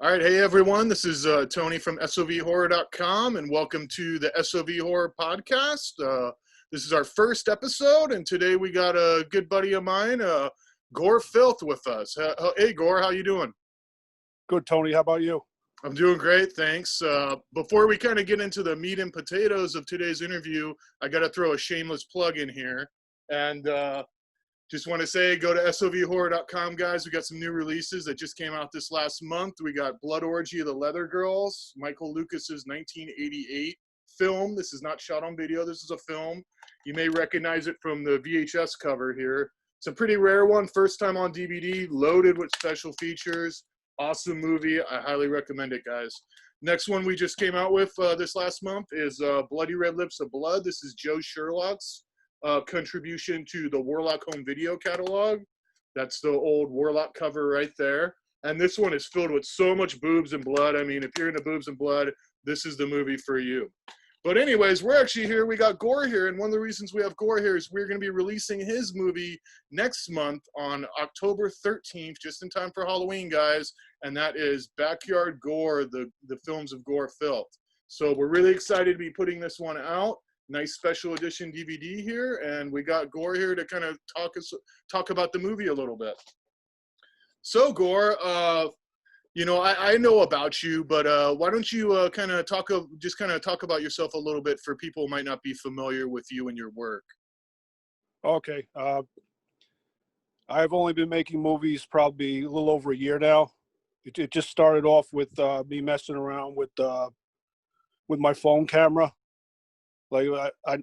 All right, hey everyone, this is Tony from SOVHORROR.com, and welcome to the SOV Horror Podcast. This is our first episode, and today we got a good buddy of mine, Gore Filth, with us. Hey Gore, how you doing? Good, Tony. How about you? I'm doing great, thanks. Before we kind of get into the meat and potatoes of today's interview, I got to throw a shameless plug in here, and just want to say, go to SOVHorror.com, guys. We got some new releases that just came out this last month. We got Blood Orgy of the Leather Girls, Michael Lucas's 1988 film. This is not shot on video. This is a film. You may recognize it from the VHS cover here. It's a pretty rare one. First time on DVD, loaded with special features. Awesome movie. I highly recommend it, guys. Next one we just came out with this last month is Bloody Red Lips of Blood. This is Joe Sherlock's contribution to the Warlock home video catalog. That's the old Warlock cover right there. And this one is filled with so much boobs and blood. I mean, if you're into boobs and blood, this is the movie for you. But anyways, we're actually here. We got Gore here. And one of the reasons we have Gore here is we're going to be releasing his movie next month on October 13th, just in time for Halloween, guys. And that is Backyard Gore, the films of Gore Filth. So we're really excited to be putting this one out. Nice special edition DVD here, and we got Gore here to kind of talk about the movie a little bit. So Gore, you know, I know about you, but why don't you kind of talk about yourself a little bit for people who might not be familiar with you and your work. Okay. I've only been making movies probably a little over a year now. It just started off with me messing around with my phone camera. Like I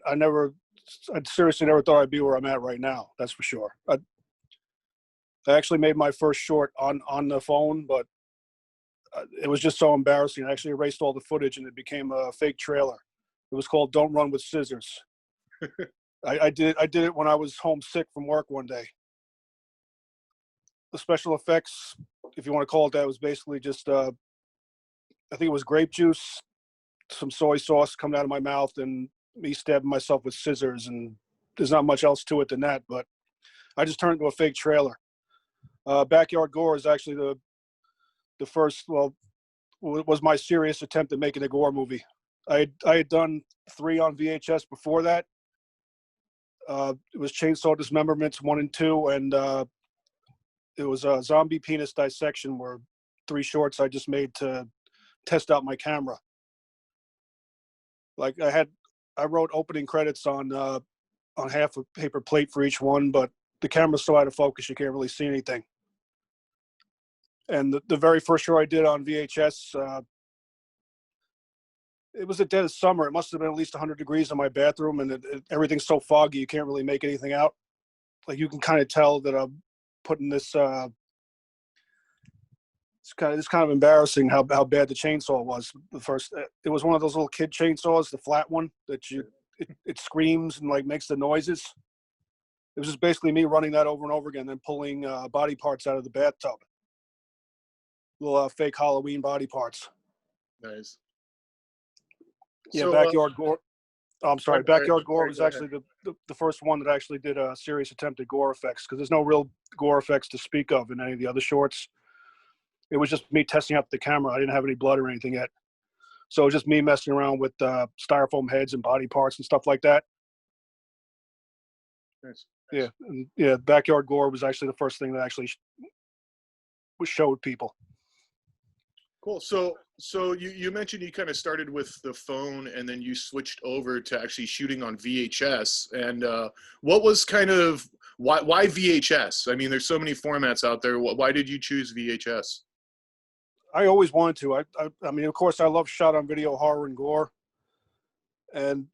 seriously never thought I'd be where I'm at right now. That's for sure. I actually made my first short on the phone, but it was just so embarrassing. I actually erased all the footage, and it became a fake trailer. It was called "Don't Run with Scissors." I did it when I was homesick from work one day. The special effects, if you want to call it that, was basically just I think it was grape juice, some soy sauce coming out of my mouth, and me stabbing myself with scissors, and there's not much else to it than that, but I just turned into a fake trailer. Backyard Gore is actually the first, well, was my serious attempt at making a gore movie. I had done 3 on VHS before that. It was Chainsaw Dismemberments 1 and 2, and it was a zombie penis dissection, were 3 shorts I just made to test out my camera. Like I wrote opening credits on half a paper plate for each one, but the camera's so out of focus you can't really see anything. And the very first show I did on VHS, it was a dead of summer. It must have been at least 100 degrees in my bathroom, and everything's so foggy you can't really make anything out. Like you can kind of tell that I'm putting this. It's kind of embarrassing how bad the chainsaw was. It was one of those little kid chainsaws, the flat one that it screams and like makes the noises. It was just basically me running that over and over again, then pulling body parts out of the bathtub, little fake Halloween body parts. Nice. Yeah, so, Backyard Gore. I'm sorry, Backyard Gore was ahead. actually the first one that actually did a serious attempt at gore effects, because there's no real gore effects to speak of in any of the other shorts. It was just me testing out the camera. I didn't have any blood or anything yet. So it was just me messing around with styrofoam heads and body parts and stuff like that. Nice. Yeah. Backyard Gore was actually the first thing that actually showed people. Cool. So you mentioned you kind of started with the phone, and then you switched over to actually shooting on VHS. And what was kind of why VHS? I mean, there's so many formats out there. Why did you choose VHS? I always wanted to. I mean, of course, I love shot on video horror and gore, and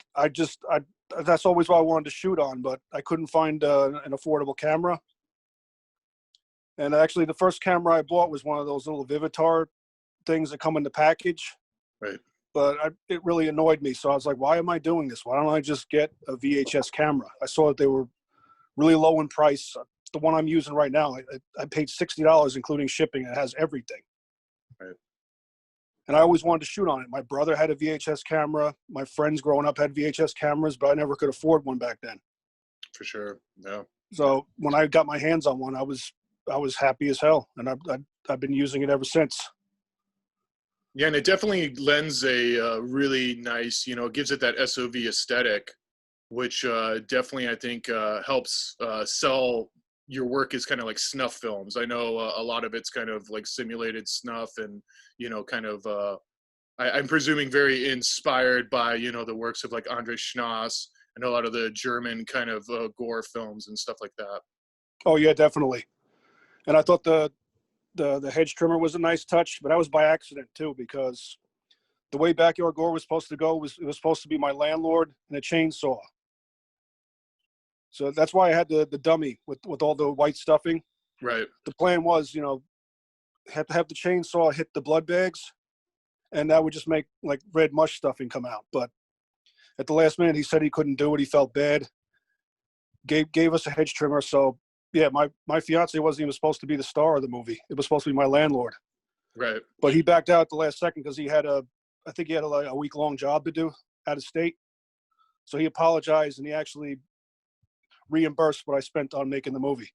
that's always what I wanted to shoot on, but I couldn't find an affordable camera. And actually, the first camera I bought was one of those little Vivitar things that come in the package. Right. But it really annoyed me, so I was like, why am I doing this? Why don't I just get a VHS camera? I saw that they were really low in price. The one I'm using right now, I paid $60, including shipping. It has everything. Right. And I always wanted to shoot on it. My brother had a VHS camera. My friends growing up had VHS cameras, but I never could afford one back then. For sure. No. So when I got my hands on one, I was happy as hell, and I've been using it ever since. Yeah, and it definitely lends a really nice, gives it that SOV aesthetic, which definitely I think helps sell your work as kind of like snuff films. I know a lot of it's kind of like simulated snuff and, kind of, I'm presuming very inspired by, the works of like Andre Schnoss and a lot of the German kind of gore films and stuff like that. Oh yeah, definitely. And I thought the hedge trimmer was a nice touch, but that was by accident too, because the way Backyard Gore was supposed to go was it was supposed to be my landlord and a chainsaw. So that's why I had the dummy with all the white stuffing. Right. The plan was, have to have the chainsaw hit the blood bags, and that would just make like red mush stuffing come out. But at the last minute, he said he couldn't do it. He felt bad. Gave us a hedge trimmer. So yeah, my fiance wasn't even supposed to be the star of the movie. It was supposed to be my landlord. Right. But he backed out at the last second because I think he had a week-long job to do out of state. So he apologized and he actually reimbursed what I spent on making the movie.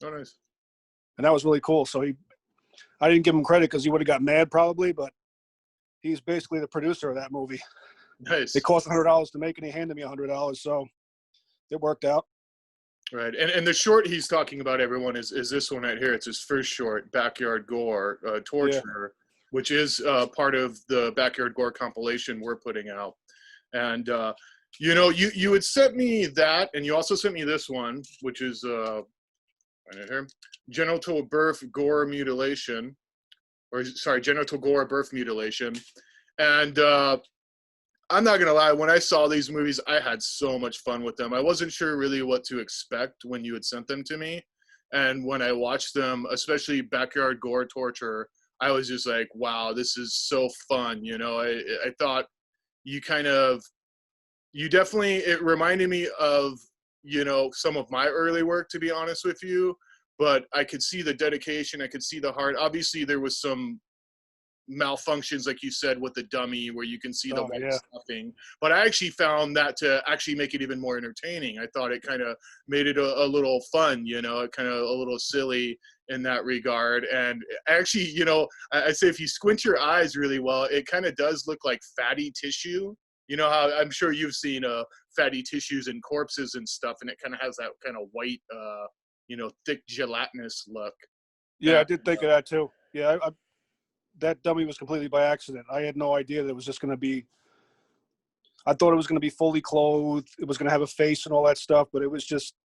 Oh, nice. And that was really cool. So I didn't give him credit because he would have got mad probably, but he's basically the producer of that movie. Nice. It cost $100 to make and he handed me $100. So it worked out. Right. And the short he's talking about, everyone, is this one right here. It's his first short, Backyard Gore, Torture, which is part of the Backyard Gore compilation we're putting out. And, you had sent me that, and you also sent me this one, which is right here, Genital Gore Mutilation. And I'm not going to lie, when I saw these movies, I had so much fun with them. I wasn't sure really what to expect when you had sent them to me. And when I watched them, especially Backyard Gore Torture, I was just like, wow, this is so fun. I thought it reminded me of, some of my early work, to be honest with you. But I could see the dedication. I could see the heart. Obviously, there was some malfunctions, like you said, with the dummy where you can see the white stuffing, but I actually found that to actually make it even more entertaining. I thought it kind of made it a little fun, kind of a little silly in that regard. And actually, I say if you squint your eyes really well, it kind of does look like fatty tissue. How I'm sure you've seen fatty tissues in corpses and stuff, and it kind of has that kind of white thick gelatinous look. Yeah, I did think of that too. Yeah, that dummy was completely by accident. I had no idea that it was just going to be, I thought it was going to be fully clothed. It was going to have a face and all that stuff, but it was just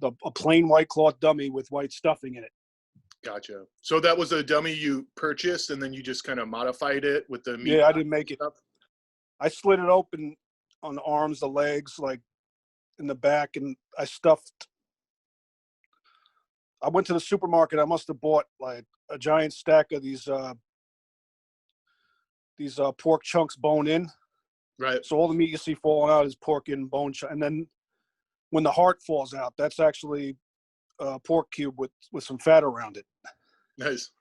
a plain white cloth dummy with white stuffing in it. Gotcha. So that was a dummy you purchased and then you just kind of modified it with the meat? Yeah, I didn't make it. I slid it open on the arms, the legs, like in the back, and I went to the supermarket. I must have bought like a giant stack of these pork chunks bone in. Right. So all the meat you see falling out is pork in bone and then when the heart falls out, that's actually a pork cube with some fat around it. Nice.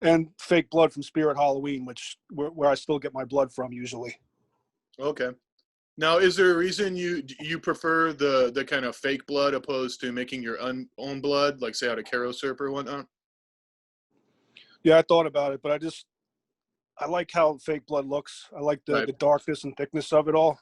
And fake blood from Spirit Halloween, where I still get my blood from usually. Okay. Now, is there a reason you prefer the kind of fake blood opposed to making your own blood, like say out of Carosurp or whatnot? Yeah, I thought about it, but I like how fake blood looks. I like the darkness and thickness of it all.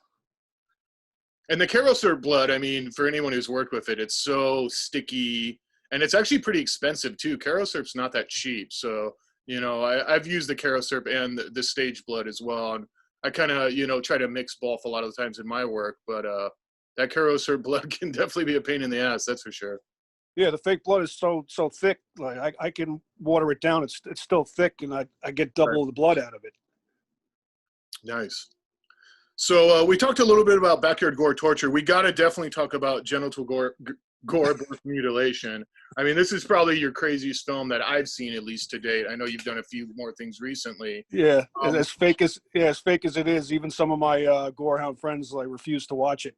And the Carosurp blood, I mean, for anyone who's worked with it, it's so sticky, and it's actually pretty expensive too. Carosurp's not that cheap, so I've used the Carosurp and the stage blood as well, and I kind of try to mix both a lot of the times in my work. But that Carosurp blood can definitely be a pain in the ass, that's for sure. Yeah, the fake blood is so thick. Like I can water it down. It's still thick, and I get double the blood out of it. Nice. So we talked a little bit about Backyard Gore Torture. We got to definitely talk about Genital Gore Birth Mutilation. I mean, this is probably your craziest film that I've seen, at least to date. I know you've done a few more things recently. Yeah, as fake as it is, even some of my gorehound friends refuse to watch it.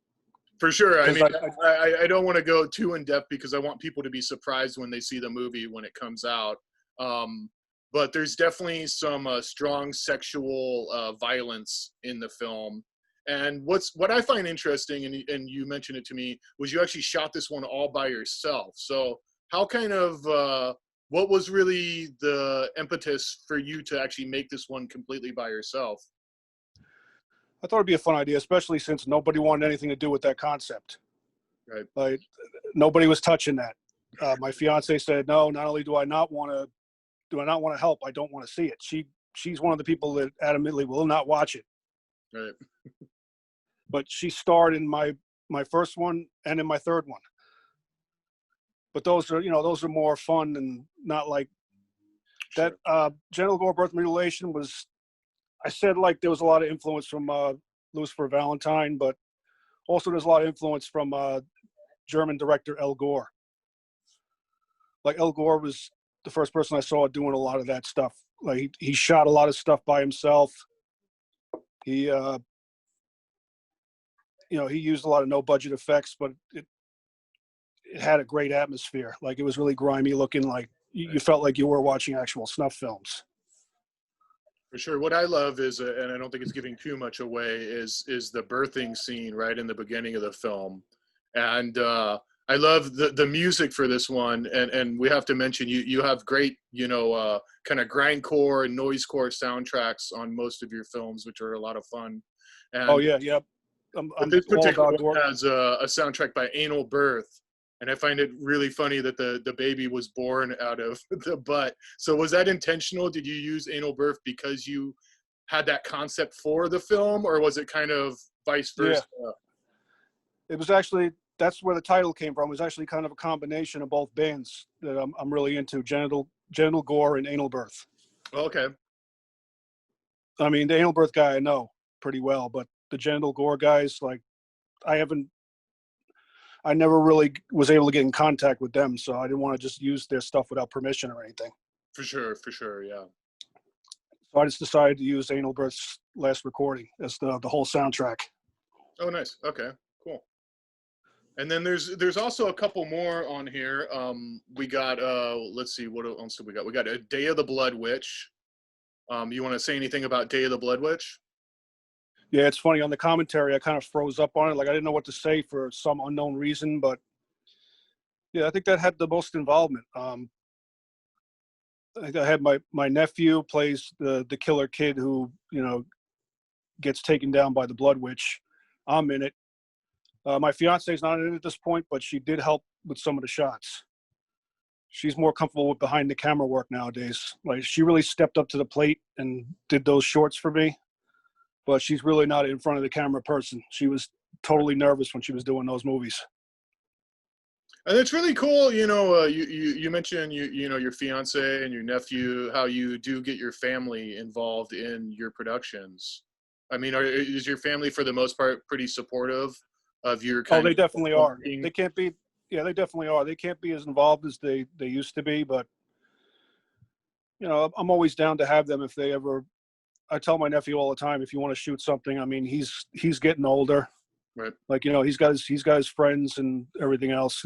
For sure. I mean, I don't want to go too in depth because I want people to be surprised when they see the movie when it comes out. But there's definitely some strong sexual violence in the film. And what I find interesting, and you mentioned it to me, was you actually shot this one all by yourself. So how kind of what was really the impetus for you to actually make this one completely by yourself? I thought it'd be a fun idea, especially since nobody wanted anything to do with that concept. Right. Like nobody was touching that. My fiance said, no, not only do I not want to help, I don't want to see it. She's one of the people that adamantly will not watch it. Right. But she starred in my first one and in my third one. But those are more fun and not like Sure. that. Genital gore, birth mutilation was, I said, like there was a lot of influence from Lucifer Valentine, but also there's a lot of influence from German director El Gore. Like El Gore was the first person I saw doing a lot of that stuff. Like he shot a lot of stuff by himself. He he used a lot of no budget effects, but it had a great atmosphere. Like it was really grimy looking. Like you felt like you were watching actual snuff films. For sure. What I love is, and I don't think it's giving too much away, is the birthing scene right in the beginning of the film, and I love the music for this one. And we have to mention you have great kind of grindcore and noisecore soundtracks on most of your films, which are a lot of fun. And, oh yeah, yep. I'm this all particular about Gore. one has a soundtrack by Anal Birth. And I find it really funny that the baby was born out of the butt. So was that intentional? Did you use anal birth because you had that concept for the film, or was it kind of vice versa? Yeah. It was actually, that's where the title came from. It was actually kind of a combination of both bands that I'm really into, genital gore and anal birth. Okay. I mean, the anal birth guy I know pretty well, but the genital gore guys, like I never really was able to get in contact with them, so I didn't want to just use their stuff without permission or anything. For sure, yeah. So I just decided to use Anal Birth's last recording as the whole soundtrack. Oh, nice. Okay, cool. And then there's also a couple more on here. We got let's see, what else do we got? We got a Day of the Blood Witch. You want to say anything about Day of the Blood Witch? Yeah, it's funny. On the commentary, I kind of froze up on it. Like I didn't know what to say for some unknown reason, but yeah, I think that had the most involvement. I had my nephew plays the killer kid who gets taken down by the Blood Witch. I'm in it. My fiance's not in it at this point, but she did help with some of the shots. She's more comfortable with behind the camera work nowadays. Like she really stepped up to the plate and did those shorts for me. But she's really not in front of the camera person. She was totally nervous when she was doing those movies. And it's really cool, you mentioned your fiance and your nephew, how you do get your family involved in your productions. I mean, is your family for the most part pretty supportive of your kind they of definitely are. being? They can't be. Yeah, they definitely are. They can't be as involved as they used to be, but I'm always down to have them if they ever. I tell my nephew all the time, if you want to shoot something, I mean, he's getting older. Right. Like, he's got his friends and everything else,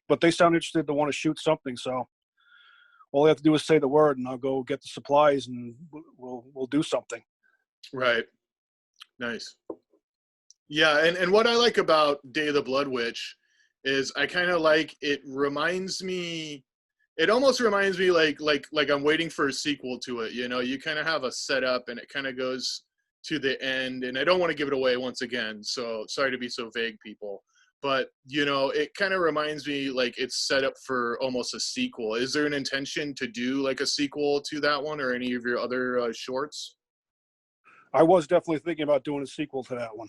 but they sound interested to want to shoot something. So all they have to do is say the word, and I'll go get the supplies, and we'll do something. Right. Nice. Yeah, and what I like about Day of the Blood Witch is I kind of like it. It almost reminds me like I'm waiting for a sequel to it. You kind of have a setup and it kind of goes to the end, and I don't want to give it away once again, so sorry to be so vague, people, but it kind of reminds me like it's set up for almost a sequel. Is there an intention to do like a sequel to that one or any of your other shorts? I was definitely thinking about doing a sequel to that one.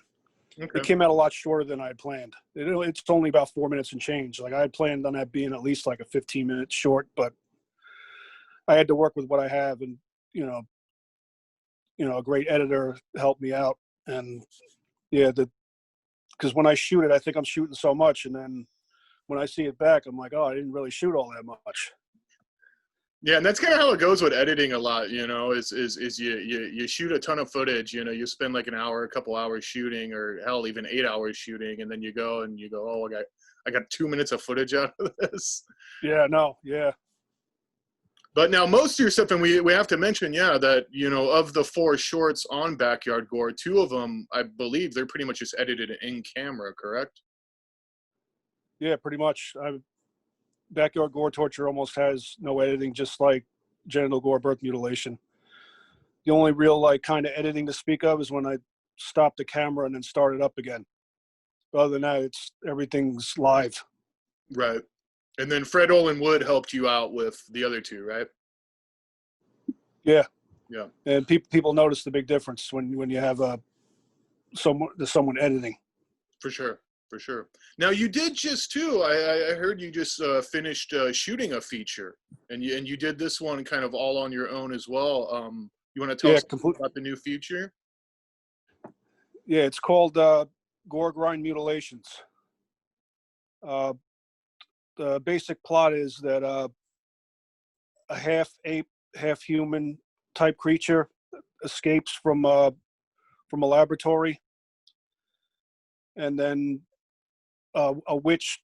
Okay. It came out a lot shorter than I had planned. It's only about 4 minutes and change. Like I had planned on that being at least like a 15-minute short, but I had to work with what I have, and a great editor helped me out. And yeah, because when I shoot it, I think I'm shooting so much, and then when I see it back, I'm like, oh, I didn't really shoot all that much. Yeah, and that's kind of how it goes with editing a lot, is you shoot a ton of footage, you spend like an hour, a couple hours shooting, or hell, even 8 hours shooting, and then you go, oh, I got 2 minutes of footage out of this. Yeah, no, yeah. But now most of your stuff, and we have to mention, yeah, that, of the 4 shorts on Backyard Gore, 2 of them, I believe they're pretty much just edited in camera, correct? Yeah, pretty much. backyard gore torture almost has no editing, just like genital gore birth mutilation. The only real like kind of editing to speak of is when I stop the camera and then start it up again. Other than that, it's everything's live. Right. And then Fred Olin Wood helped you out with the other two, right? Yeah. Yeah. And people notice the big difference when you have someone editing. For sure. For sure. Now you did just too. I heard you just finished shooting a feature, and you did this one kind of all on your own as well. You want to tell us about the new feature? Yeah, it's called Gore Grind Mutilations. The basic plot is that a half ape, half human type creature escapes from a laboratory, and then a witch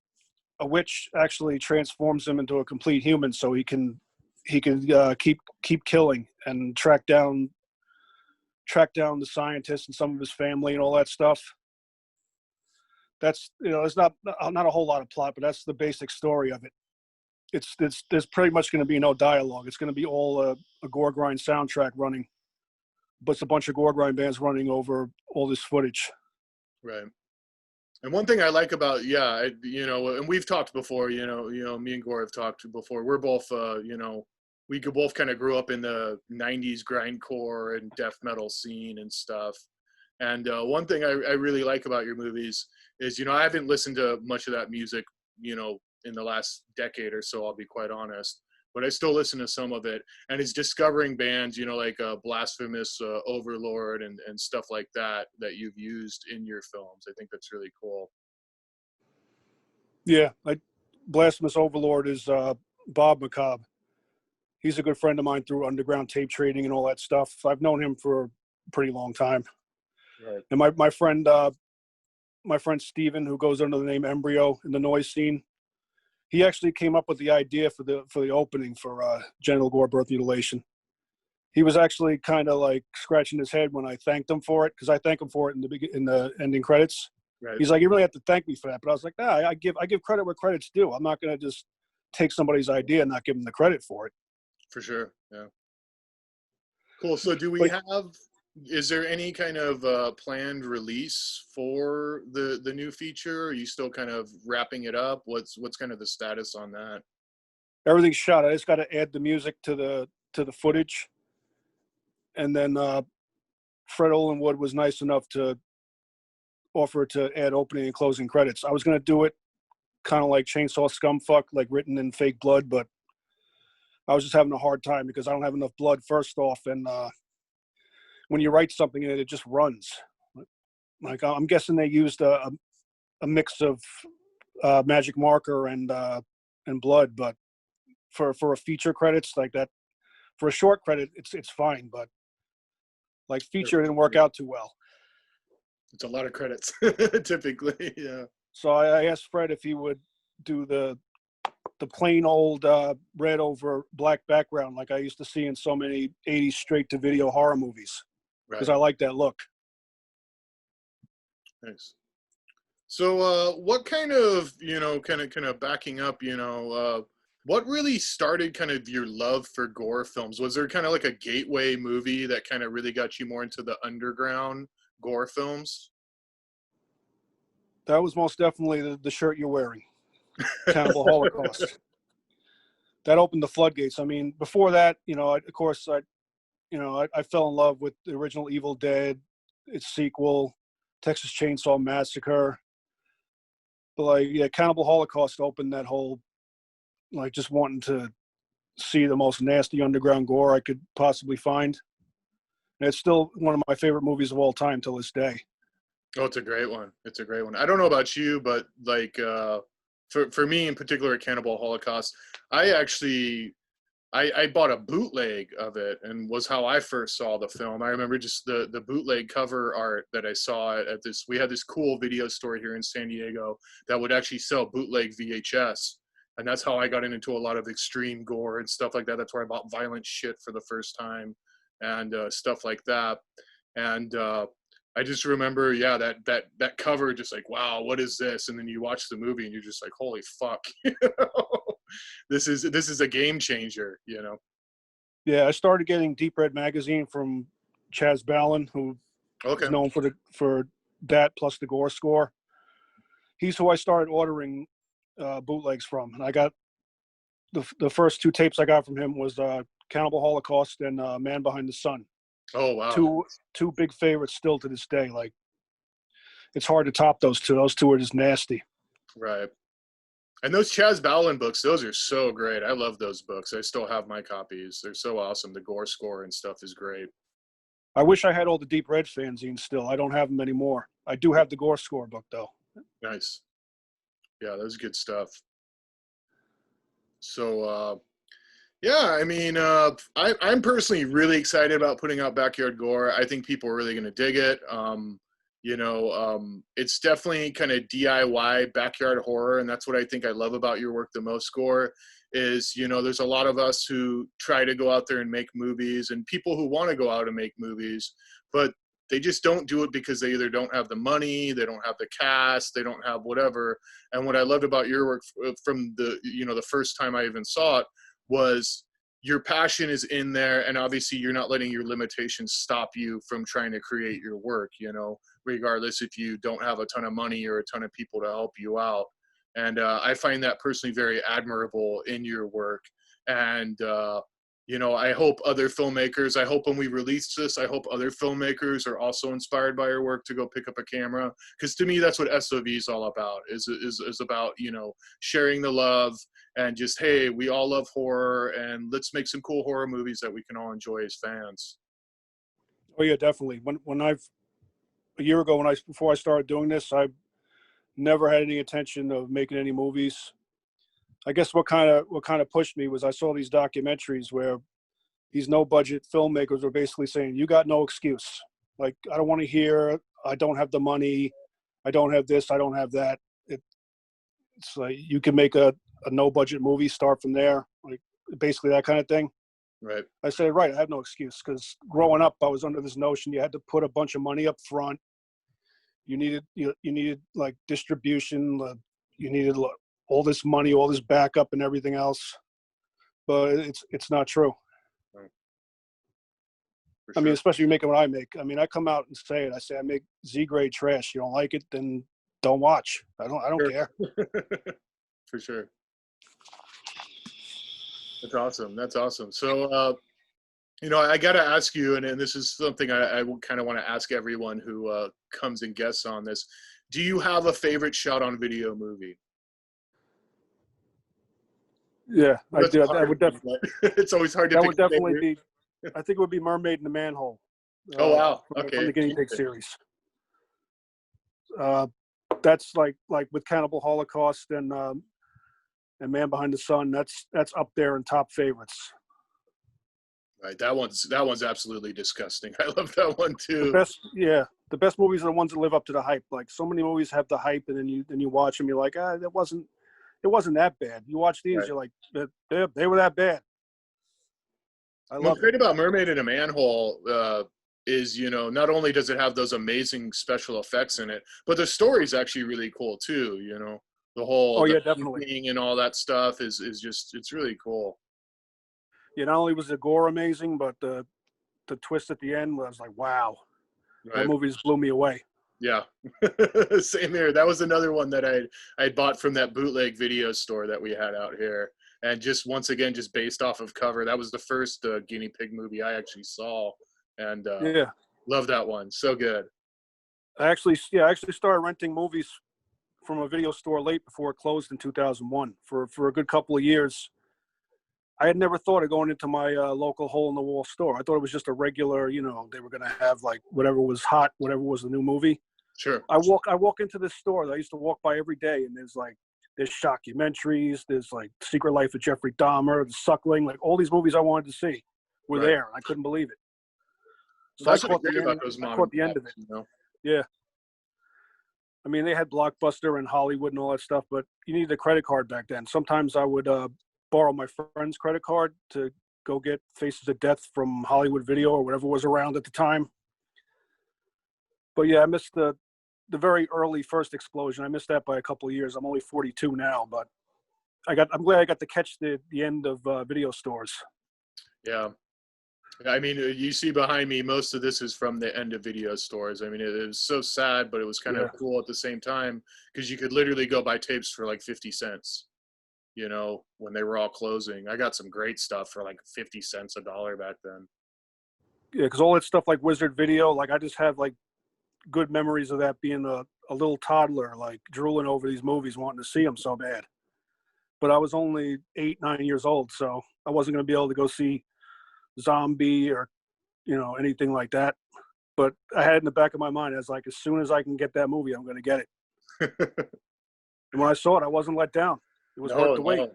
actually transforms him into a complete human, so he can keep killing and track down the scientists and some of his family and all that stuff. That's, there's not a whole lot of plot, but that's the basic story of it. There's pretty much going to be no dialogue. It's going to be all a gore grind soundtrack running, but it's a bunch of gore grind bands running over all this footage. Right. And one thing I like about, and we've talked before, me and Gore have talked before. We're both, we could both kind of grew up in the 90s grindcore and death metal scene and stuff. And one thing I really like about your movies is, I haven't listened to much of that music, in the last decade or so, I'll be quite honest. But I still listen to some of it. And it's discovering bands, like Blasphemous, Overlord, and stuff like that you've used in your films. I think that's really cool. Yeah, Blasphemous Overlord is Bob McCobb. He's a good friend of mine through underground tape trading and all that stuff. I've known him for a pretty long time. Right. And my friend Steven, who goes under the name Embryo in the noise scene, he actually came up with the idea for the opening for genital gore birth mutilation. He was actually kind of like scratching his head when I thanked him for it, because I thank him for it in the ending credits. Right. He's like, "You really have to thank me for that." But I was like, "Nah, I give credit where credit's due. I'm not going to just take somebody's idea and not give them the credit for it." For sure. Yeah. Cool. So is there any kind of planned release for the new feature? Are you still kind of wrapping it up? What's kind of the status on that? Everything's shot. I just got to add the music to the footage. And then Fred Olin Wood was nice enough to offer to add opening and closing credits. I was going to do it kind of like Chainsaw Scumfuck, like written in fake blood, but I was just having a hard time because I don't have enough blood, first off, and when you write something in it, it just runs. Like, I'm guessing they used a mix of magic marker and blood, but for a feature credits like that, for a short credit, it's fine, but like feature didn't work out too well. It's a lot of credits, typically, yeah. So I asked Fred if he would do the plain old red over black background like I used to see in so many 80s straight-to-video horror movies, because I like that look. Nice. So what kind of, kind of backing up, what really started kind of your love for gore films? Was there kind of like a gateway movie that kind of really got you more into the underground gore films? That was most definitely the shirt you're wearing, Cannibal Holocaust. That opened the floodgates. I mean, before that, of course, I fell in love with the original Evil Dead, its sequel, Texas Chainsaw Massacre. But like, yeah, Cannibal Holocaust opened that whole, like, just wanting to see the most nasty underground gore I could possibly find. And it's still one of my favorite movies of all time till this day. Oh, it's a great one. It's a great one. I don't know about you, but like for me in particular, Cannibal Holocaust, I bought a bootleg of it, and was how I first saw the film. I remember just the bootleg cover art that I saw at this. We had this cool video store here in San Diego that would actually sell bootleg VHS, and that's how I got into a lot of extreme gore and stuff like that. That's where I bought Violent Shit for the first time, and stuff like that. And I just remember, yeah, that cover, just like, wow, what is this? And then you watch the movie and you're just like, holy fuck. this is a game changer, you know. Yeah, I started getting Deep Red magazine from Chaz Ballin, who Okay. is known for that plus the Gore score. He's who I started ordering bootlegs from, and I got the first two tapes I got from him was Cannibal Holocaust and Man Behind the Sun. Oh wow. Two big favorites still to this day. Like, it's hard to top those two. Those two are just nasty. Right. And those Chaz Ballin books, those are so great. I love those books. I still have my copies. They're so awesome. The Gore score and stuff is great. I wish I had all the Deep Red fanzines still. I don't have them anymore. I do have the Gore score book, though. Nice. Yeah, that was good stuff. So, yeah, I mean, I'm personally really excited about putting out Backyard Gore. I think people are really going to dig it. It's definitely kind of DIY backyard horror, and that's what I think I love about your work the most, Gore, is, there's a lot of us who try to go out there and make movies, and people who want to go out and make movies, but they just don't do it because they either don't have the money, they don't have the cast, they don't have whatever. And what I loved about your work from the first time I even saw it was your passion is in there, and obviously you're not letting your limitations stop you from trying to create your work, regardless if you don't have a ton of money or a ton of people to help you out. And I find that personally very admirable in your work. And, I hope other filmmakers, I hope when we release this, I hope other filmmakers are also inspired by your work to go pick up a camera. Because to me, that's what SOV is all about, is about, sharing the love and just, hey, we all love horror and let's make some cool horror movies that we can all enjoy as fans. Oh yeah, definitely. A year ago, before I started doing this, I never had any intention of making any movies. I guess what kind of pushed me was I saw these documentaries where these no budget filmmakers were basically saying, you got no excuse. Like, I don't want to hear, I don't have the money, I don't have this, I don't have that. It's like, you can make a no budget movie, start from there, like basically that kind of thing. Right. I said, right, I have no excuse, because growing up, I was under this notion you had to put a bunch of money up front. You needed like distribution, you needed all this money, all this backup and everything else. But it's not true. Right. I mean, especially making what I make. I mean, I come out and say it. I say I make Z-grade trash. You don't like it, then don't watch. I don't care. For sure. That's awesome. That's awesome. So, I got to ask you, and this is something I kind of want to ask everyone who comes and guests on this. Do you have a favorite shot on video movie? Yeah, I do. I would definitely. It's always hard to that pick. Would definitely be. I think it would be Mermaid in the Manhole. Oh wow! Okay. From the Guinea Pig series. That's like with Cannibal Holocaust and Man Behind the Sun. That's up there in top favorites. Right. That one's absolutely disgusting. I love that one too. The best movies are the ones that live up to the hype. Like, so many movies have the hype, and then you watch them, you're like, it wasn't that bad. You watch these, right. You're like, they were that bad. What's great about Mermaid in a Manhole is, not only does it have those amazing special effects in it, but the story's actually really cool too. The whole definitely, and all that stuff is just, it's really cool. Yeah, not only was the gore amazing, but the twist at the end was like, wow. Right. That movie just blew me away. Yeah. Same here. That was another one that I bought from that bootleg video store that we had out here. And just once again, just based off of cover, that was the first guinea pig movie I actually saw. And love that one. So good. I actually started renting movies from a video store late before it closed in 2001 for a good couple of years. I had never thought of going into my local hole-in-the-wall store. I thought it was just a regular, they were going to have like whatever was hot, whatever was the new movie. Sure. I walk into this store that I used to walk by every day, and there's documentaries, there's like Secret Life of Jeffrey Dahmer, The Suckling, like all these movies I wanted to see were there. I couldn't believe it. So I caught the end of it. Yeah. I mean, they had Blockbuster and Hollywood and all that stuff, but you needed a credit card back then. Sometimes I would borrow my friend's credit card to go get Faces of Death from Hollywood Video or whatever was around at the time. But yeah, I missed the very early first explosion. I missed that by a couple of years. I'm only 42 now, but I'm glad I got to catch the end of video stores. Yeah. I mean, you see behind me, most of this is from the end of video stores. I mean, it was so sad, but it was kind of cool at the same time because you could literally go buy tapes for like 50 cents, you know, when they were all closing. I got some great stuff for like 50 cents a dollar back then. Yeah, because all that stuff like Wizard Video, like I just have like good memories of that being a little toddler, like drooling over these movies, wanting to see them so bad. But I was only 8, 9 years old, so I wasn't going to be able to go see Zombie or, you know, anything like that. But I had in the back of my mind, I was like, as soon as I can get that movie, I'm going to get it. And when I saw it, I wasn't let down. It was worth the wait.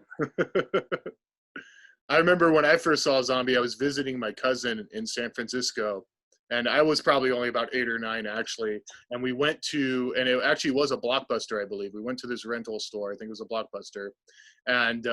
I remember when I first saw Zombie, I was visiting my cousin in San Francisco, and I was probably only about 8 or 9 actually. And we went to, and it actually was a Blockbuster, I believe. We went to this rental store. I think it was a Blockbuster, and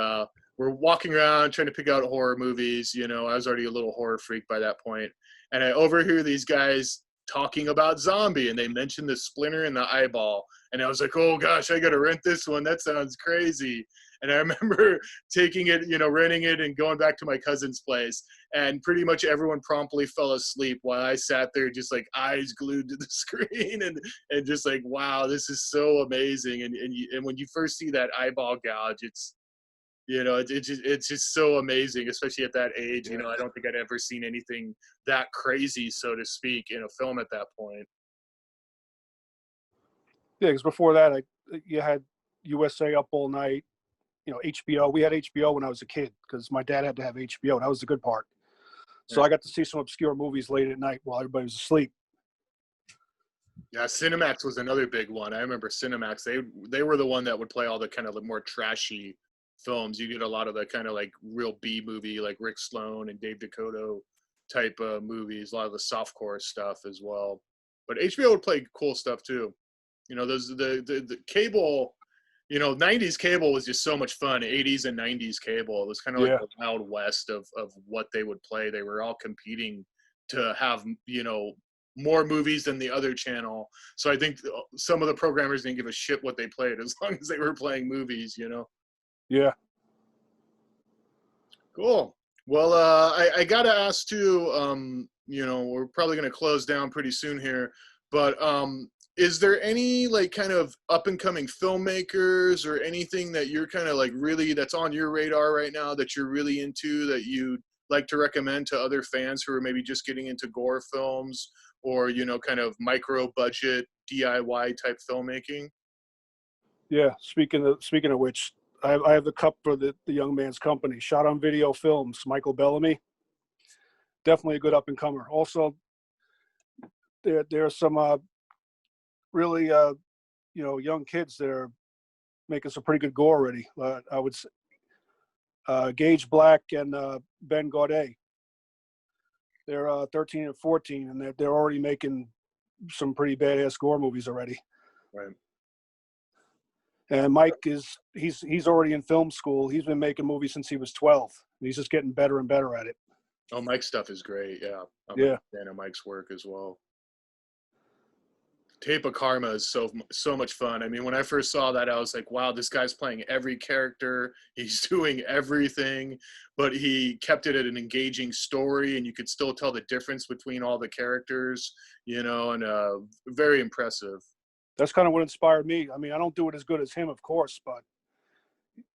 we're walking around trying to pick out horror movies. You know, I was already a little horror freak by that point, and I overhear these guys talking about Zombie, and they mentioned the splinter in the eyeball, and I was like, oh gosh, I gotta rent this one. That sounds crazy. And I remember taking it, you know, renting it and going back to my cousin's place, and pretty much everyone promptly fell asleep while I sat there just like eyes glued to the screen and just like, wow, this is so amazing. And when you first see that eyeball gouge, it's, you know, it's just so amazing, especially at that age. You know, I don't think I'd ever seen anything that crazy, so to speak, in a film at that point. Yeah, because before that, you had USA Up All Night, you know, HBO. We had HBO when I was a kid because my dad had to have HBO. That was the good part. So I got to see some obscure movies late at night while everybody was asleep. Yeah, Cinemax was another big one. I remember Cinemax. They were the one that would play all the kind of more trashy films. You get a lot of the kind of like real B movie, like Rick Sloan and Dave Dakota type of movies, a lot of the softcore stuff as well. But HBO would play cool stuff too. You know, those the cable, you know, 90s cable was just so much fun. 80s and 90s cable. It was kind of like the Wild West of what they would play. They were all competing to have, you know, more movies than the other channel. So I think some of the programmers didn't give a shit what they played as long as they were playing movies, you know? Yeah. Cool. Well, I got to ask too, you know, we're probably going to close down pretty soon here, but is there any like kind of up and coming filmmakers or anything that you're kind of like really that's on your radar right now that you're really into that you'd like to recommend to other fans who are maybe just getting into gore films or, you know, kind of micro budget DIY type filmmaking? Yeah. Speaking of which, I have the cup for the young man's company, Shot on Video Films, Michael Bellamy. Definitely a good up and comer. Also, there are some really you know, young kids that are making some pretty good gore already. I would say Gage Black and Ben Gaudet. They're 13 and 14, and they're already making some pretty badass gore movies already. Right. And Mike he's already in film school. He's been making movies since he was 12. He's just getting better and better at it. Oh, Mike's stuff is great. Yeah. I'm a fan of Mike's work as well. Tape of Karma is so much fun. I mean, when I first saw that, I was like, wow, this guy's playing every character. He's doing everything, but he kept it at an engaging story, and you could still tell the difference between all the characters, you know, and very impressive. That's kind of what inspired me. I mean, I don't do it as good as him, of course, but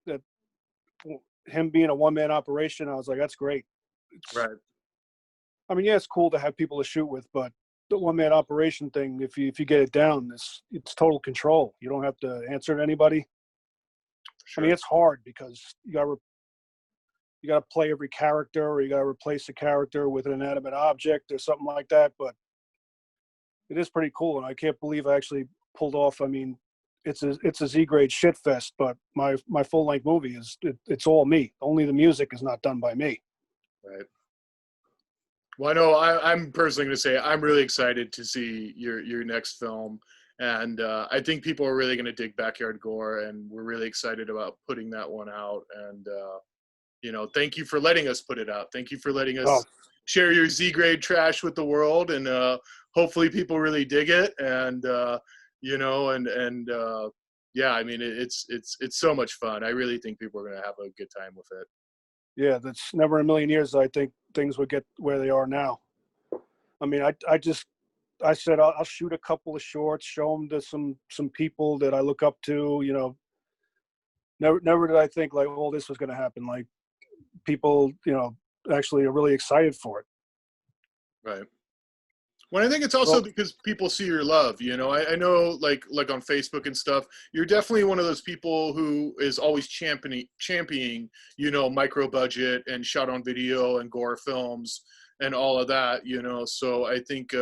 that him being a one-man operation, I was like, that's great. Right. I mean, yeah, it's cool to have people to shoot with, but the one-man operation thing, if you get it down, it's total control. You don't have to answer to anybody. Sure. I mean, it's hard because you got to play every character, or you got to replace a character with an inanimate object or something like that. But it is pretty cool, and I can't believe I actually pulled off. I mean, it's a Z-grade shit fest, but my full-length movie it's all me. Only the music is not done by me. Right. Well, I know I'm personally going to say I'm really excited to see your next film, and I think people are really going to dig Backyard Gore, and we're really excited about putting that one out. And you know, thank you for letting us put it out. Thank you for letting us share your Z-grade trash with the world, and hopefully people really dig it. And you know, and yeah, I mean, it's so much fun. I really think people are gonna have a good time with it. Yeah, that's never in a million years I think things would get where they are now. I mean, I said I'll shoot a couple of shorts, show them to some people that I look up to. You know, never did I think like, oh, this was going to happen. Like people, you know, actually are really excited for it. Right. Well, I think it's also Well, because people see your love. You know, I know, like on Facebook and stuff, you're definitely one of those people who is always championing, you know, micro budget and shot on video and gore films and all of that. You know, so I think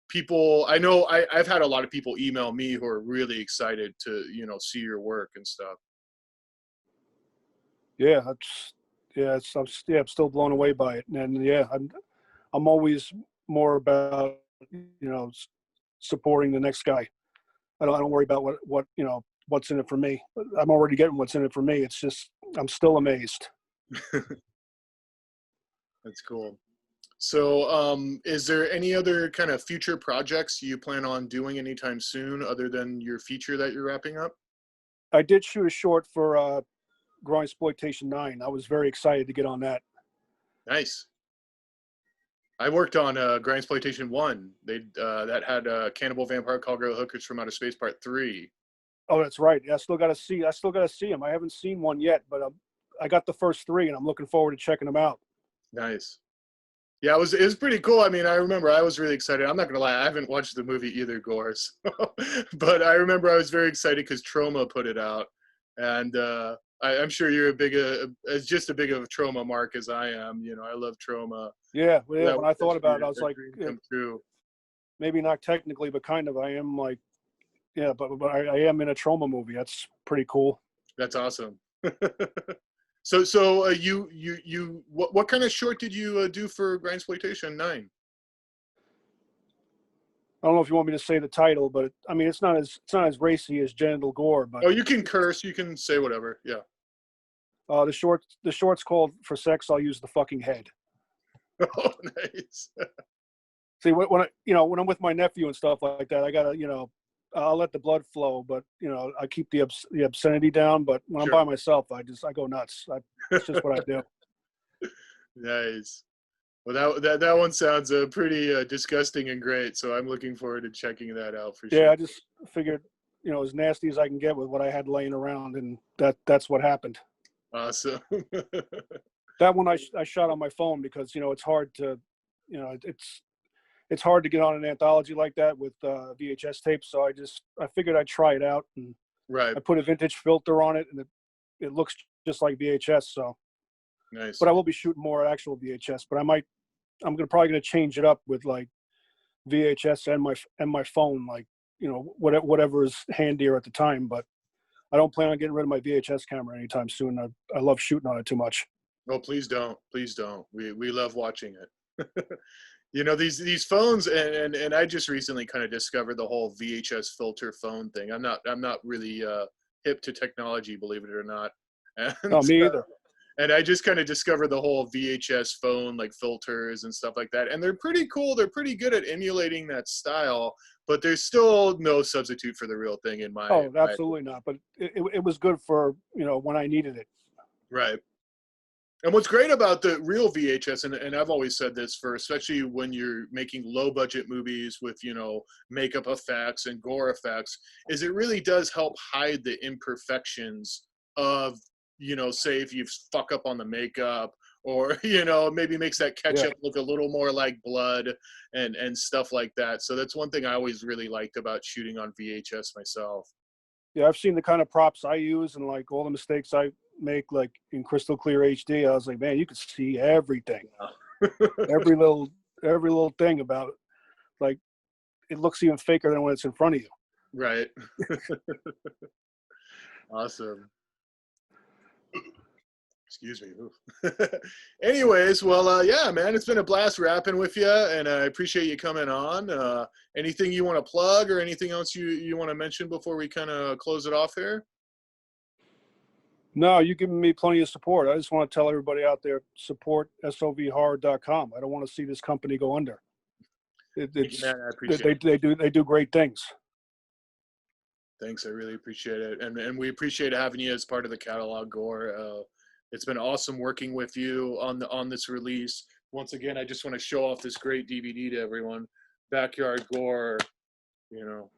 people. I know I've had a lot of people email me who are really excited to, you know, see your work and stuff. yeah, I'm still blown away by it, and yeah, I'm always more about, you know, supporting the next guy. I don't worry about what you know what's in it for me. I'm already getting what's in it for me. It's just I'm still amazed. That's cool. So, is there any other kind of future projects you plan on doing anytime soon, other than your feature that you're wrapping up? I did shoot a short for Grindsploitation 9. I was very excited to get on that. Nice. I worked on Grindsploitation 1. They that had Cannibal Vampire Call Girl Hookers from Outer Space Part 3. Oh, that's right. I still got to see them. I haven't seen one yet, but I got the first three, and I'm looking forward to checking them out. Nice. Yeah, it was pretty cool. I mean, I remember I was really excited. I'm not gonna lie, I haven't watched the movie either, Gore. So, but I remember I was very excited because Troma put it out, and I'm sure you're as just a big of a Troma mark as I am. You know, I love Troma. Yeah, well, yeah. That When I thought about it, I was that like, dream come true. maybe not technically, but kind of. I am like, yeah, but I am in a trauma movie. That's pretty cool. That's awesome. So what kind of short did you do for Grindsploitation 9? I don't know if you want me to say the title, but I mean, it's not as racy as Genital Gore, but Oh, you can curse. You can say whatever. Yeah. the short's called "For Sex I'll Use the Fucking Head." Oh, nice. See, when I'm with my nephew and stuff like that, I gotta, you know, I'll let the blood flow, but you know, I keep the obscenity down. But when Sure. I'm by myself, I go nuts. It's just what I do. Nice. Well, that one sounds pretty disgusting and great. So I'm looking forward to checking that out for Yeah, sure. I just figured, you know, as nasty as I can get with what I had laying around, and that's what happened. Awesome. That one I shot on my phone because, you know, it's hard to, you know, it's hard to get on an anthology like that with VHS tapes. So I figured I'd try it out, and Right. I put a vintage filter on it, and it looks just like VHS. So, Nice. but I will be shooting more actual VHS. But I'm probably gonna change it up with like VHS and my phone, like, you know, whatever is handier at the time. But I don't plan on getting rid of my VHS camera anytime soon. I love shooting on it too much. Oh, please don't. Please don't. We love watching it. You know, these phones, and I just recently kind of discovered the whole VHS filter phone thing. I'm not really hip to technology, believe it or not. And No, me either. and I just kind of discovered the whole VHS phone, like filters and stuff like that. And they're pretty cool. They're pretty good at emulating that style, but there's still no substitute for the real thing in Oh, my absolutely not. But it was good for, you know, when I needed it. right. And what's great about the real VHS, and I've always said this, for especially when you're making low budget movies with, you know, makeup effects and gore effects, is it really does help hide the imperfections of, you know, say if you fuck up on the makeup, or, you know, maybe makes that Yeah. ketchup look a little more like blood and stuff like that. So that's one thing I always really liked about shooting on VHS myself. Yeah, I've seen the kind of props I use and like all the mistakes I make, like in crystal clear HD. I was like, man, you could see everything, every little thing about it. Like, it looks even faker than when it's in front of you. Right. Awesome. Excuse me. Anyways, well, yeah, man, it's been a blast rapping with you, and I appreciate you coming on. Anything you want to plug, or anything else you want to mention before we kind of close it off here? No, you've given me plenty of support. I just want to tell everybody out there, support SOVHorror.com. I don't want to see this company go under. Thank you, man. I appreciate it. They do great things. Thanks, I really appreciate it, and we appreciate having you as part of the catalog, Gore. It's been awesome working with you on this release. Once again, I just want to show off this great DVD to everyone. Backyard Gore, you know,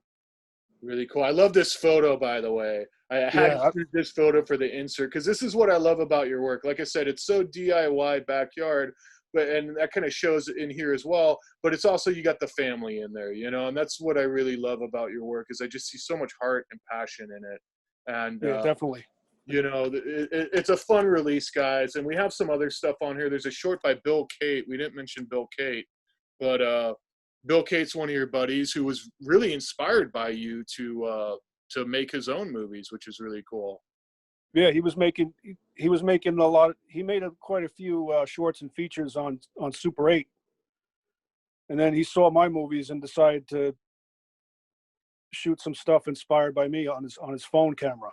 really cool. I love this photo, by the way. I had to Yeah, shoot this photo for the insert because this is what I love about your work. Like I said, it's so DIY backyard, and that kind of shows in here as well. But it's also, you got the family in there, and that's what I really love about your work, is I just see so much heart and passion in it. And yeah, definitely. it's a fun release, guys. And we have some other stuff on here. There's a short by Bill Cate. We didn't mention Bill Cate, but Bill Cate's one of your buddies who was really inspired by you to make his own movies, which is really cool. Yeah, he was making a lot. He made quite a few shorts and features on Super 8, and then he saw my movies and decided to shoot some stuff inspired by me on his phone camera.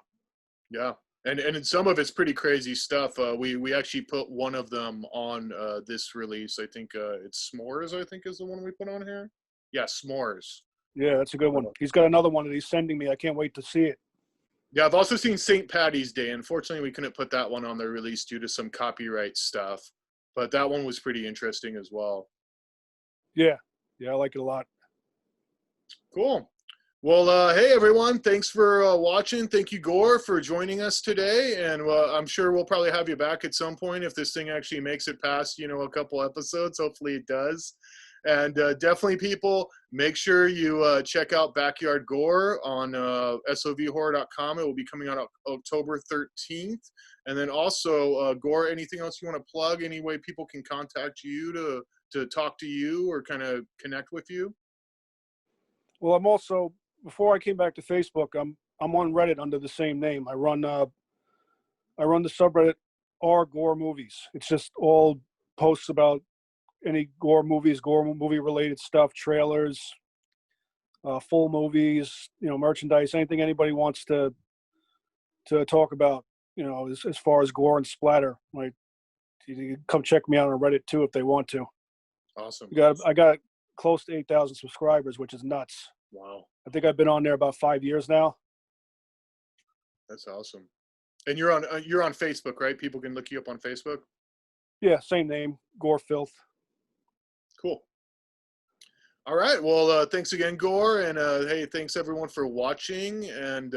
Yeah, and some of it's pretty crazy stuff. We actually put one of them on this release. I think it's S'mores, I think, is the one we put on here. Yeah, S'mores. Yeah, that's a good one. He's got another one that he's sending me. I can't wait to see it. Yeah, I've also seen St. Patty's Day. Unfortunately, we couldn't put that one on the release due to some copyright stuff, but that one was pretty interesting as well. Yeah, I like it a lot. Cool. Well, hey, everyone. Thanks for watching. Thank you, Gore, for joining us today. And I'm sure we'll probably have you back at some point if this thing actually makes it past, a couple episodes. Hopefully it does. And definitely, people, make sure you check out Backyard Gore on SOVHORROR.com. It will be coming out October 13th. And then also, Gore, anything else you want to plug? Any way people can contact you to talk to you or kind of connect with you? Well, I'm also, before I came back to Facebook, I'm on Reddit under the same name. I run the subreddit Gore Movies. It's just all posts about any Gore movies, Gore movie related stuff, trailers, full movies, merchandise, anything anybody wants to talk about, as far as gore and splatter. Like, you can come check me out on Reddit too if they want to. Awesome. I got close to 8,000 subscribers, which is nuts. Wow. I think I've been on there about 5 years now. That's awesome. And you're on Facebook, right? People can look you up on Facebook? Yeah, same name, Gore Filth. Cool. All right. Well, thanks again, Gore. And hey, thanks everyone for watching. And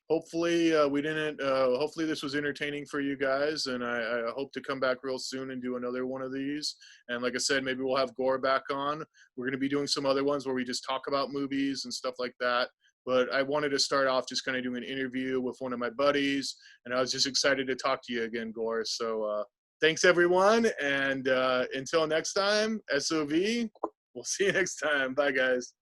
hopefully hopefully this was entertaining for you guys. And I hope to come back real soon and do another one of these. And like I said, maybe we'll have Gore back on. We're going to be doing some other ones where we just talk about movies and stuff like that. But I wanted to start off just kind of doing an interview with one of my buddies. And I was just excited to talk to you again, Gore. So thanks, everyone. And until next time, SOV. We'll see you next time. Bye, guys.